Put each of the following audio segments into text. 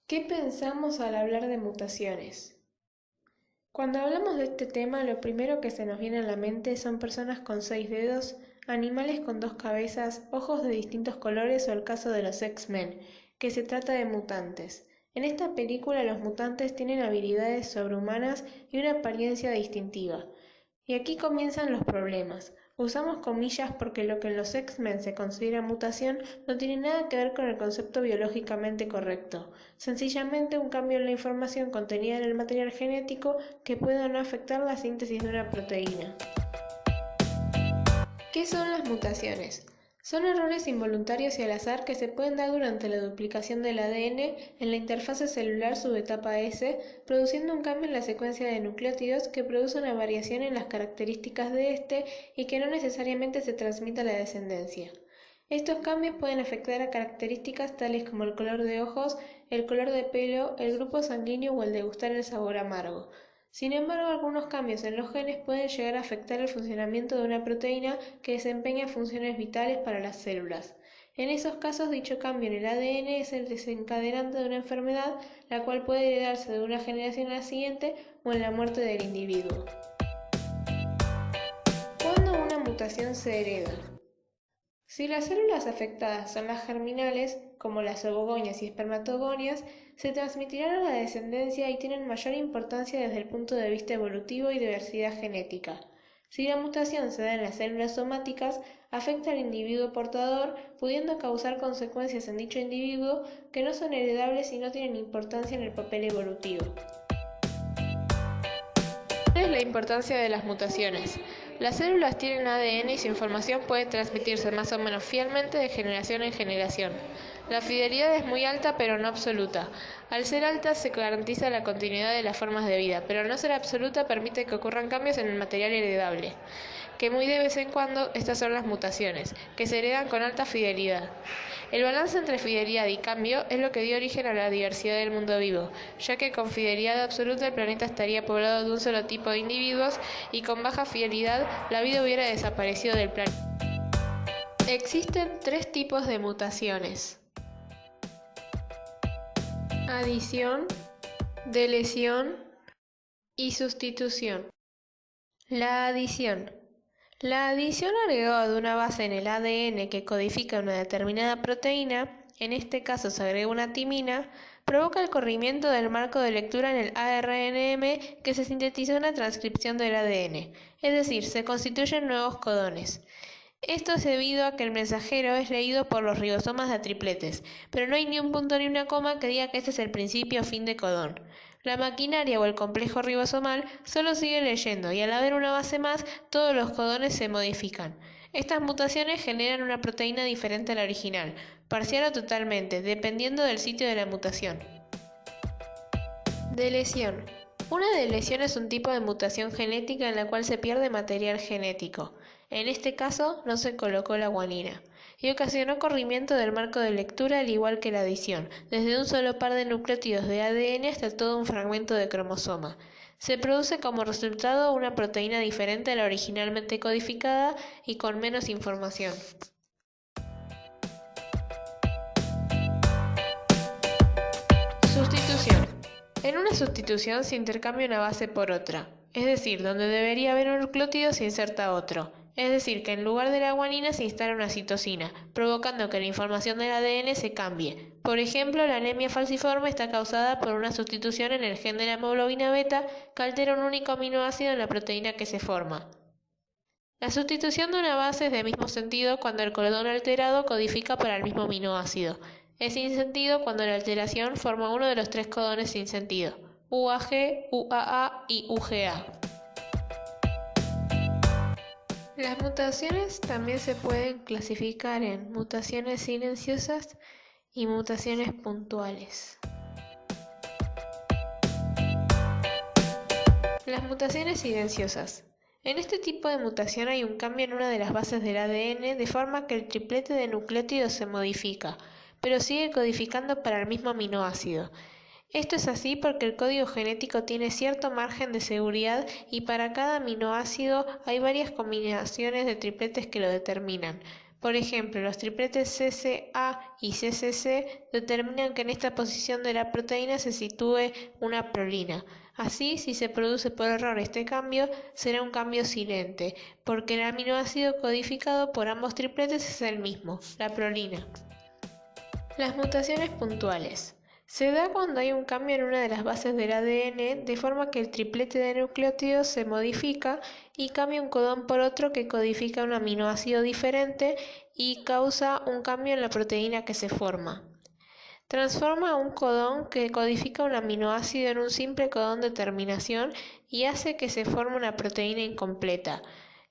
¿Qué pensamos al hablar de mutaciones? Cuando hablamos de este tema, lo primero que se nos viene a la mente son personas con 6 dedos, animales con 2 cabezas, ojos de distintos colores o el caso de los X-Men, que se trata de mutantes. En esta película los mutantes tienen habilidades sobrehumanas y una apariencia distintiva. Y aquí comienzan los problemas. Usamos comillas porque lo que en los X-Men se considera mutación no tiene nada que ver con el concepto biológicamente correcto, sencillamente un cambio en la información contenida en el material genético que puede o no afectar la síntesis de una proteína. ¿Qué son las mutaciones? Son errores involuntarios y al azar que se pueden dar durante la duplicación del ADN en la interfase celular subetapa S, produciendo un cambio en la secuencia de nucleótidos que produce una variación en las características de este y que no necesariamente se transmite a la descendencia. Estos cambios pueden afectar a características tales como el color de ojos, el color de pelo, el grupo sanguíneo o el de gustar el sabor amargo. Sin embargo, algunos cambios en los genes pueden llegar a afectar el funcionamiento de una proteína que desempeña funciones vitales para las células. En esos casos, dicho cambio en el ADN es el desencadenante de una enfermedad, la cual puede heredarse de una generación a la siguiente o en la muerte del individuo. ¿Cuándo una mutación se hereda? Si las células afectadas son las germinales, como las ovogonias y espermatogonias, se transmitirán a la descendencia y tienen mayor importancia desde el punto de vista evolutivo y diversidad genética. Si la mutación se da en las células somáticas, afecta al individuo portador, pudiendo causar consecuencias en dicho individuo que no son heredables y no tienen importancia en el papel evolutivo. ¿Cuál es la importancia de las mutaciones? Las células tienen ADN y su información puede transmitirse más o menos fielmente de generación en generación. La fidelidad es muy alta pero no absoluta. Al ser alta se garantiza la continuidad de las formas de vida, pero al no ser absoluta permite que ocurran cambios en el material heredable, que muy de vez en cuando estas son las mutaciones, que se heredan con alta fidelidad. El balance entre fidelidad y cambio es lo que dio origen a la diversidad del mundo vivo, ya que con fidelidad absoluta el planeta estaría poblado de un solo tipo de individuos y con baja fidelidad la vida hubiera desaparecido del planeta. Existen 3 tipos de mutaciones: adición, deleción y sustitución. La adición. La adición agregada de una base en el ADN que codifica una determinada proteína, en este caso se agrega una timina, provoca el corrimiento del marco de lectura en el ARNM que se sintetizó en la transcripción del ADN, es decir, se constituyen nuevos codones. Esto es debido a que el mensajero es leído por los ribosomas de tripletes, pero no hay ni un punto ni una coma que diga que este es el principio o fin de codón. La maquinaria o el complejo ribosomal solo sigue leyendo y al haber una base más, todos los codones se modifican. Estas mutaciones generan una proteína diferente a la original, parcial o totalmente, dependiendo del sitio de la mutación. Deleción. Una deleción es un tipo de mutación genética en la cual se pierde material genético. En este caso, no se colocó la guanina, y ocasionó corrimiento del marco de lectura al igual que la adición, desde un solo par de nucleótidos de ADN hasta todo un fragmento de cromosoma. Se produce como resultado una proteína diferente a la originalmente codificada y con menos información. Sustitución. En una sustitución se intercambia una base por otra, es decir, donde debería haber un nucleótido se inserta otro. Es decir, que en lugar de la guanina se instala una citosina, provocando que la información del ADN se cambie. Por ejemplo, la anemia falciforme está causada por una sustitución en el gen de la hemoglobina beta que altera un único aminoácido en la proteína que se forma. La sustitución de una base es de mismo sentido cuando el codón alterado codifica para el mismo aminoácido. Es sin sentido cuando la alteración forma uno de los 3 codones sin sentido: UAG, UAA y UGA. Las mutaciones también se pueden clasificar en mutaciones silenciosas y mutaciones puntuales. Las mutaciones silenciosas. En este tipo de mutación hay un cambio en una de las bases del ADN de forma que el triplete de nucleótidos se modifica, pero sigue codificando para el mismo aminoácido. Esto es así porque el código genético tiene cierto margen de seguridad y para cada aminoácido hay varias combinaciones de tripletes que lo determinan. Por ejemplo, los tripletes CCA y CCC determinan que en esta posición de la proteína se sitúe una prolina. Así, si se produce por error este cambio, será un cambio silente, porque el aminoácido codificado por ambos tripletes es el mismo, la prolina. Las mutaciones puntuales. Se da cuando hay un cambio en una de las bases del ADN, de forma que el triplete de nucleótidos se modifica y cambia un codón por otro que codifica un aminoácido diferente y causa un cambio en la proteína que se forma. Transforma un codón que codifica un aminoácido en un simple codón de terminación y hace que se forme una proteína incompleta.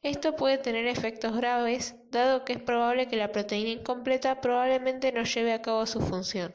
Esto puede tener efectos graves, dado que es probable que la proteína incompleta probablemente no lleve a cabo su función.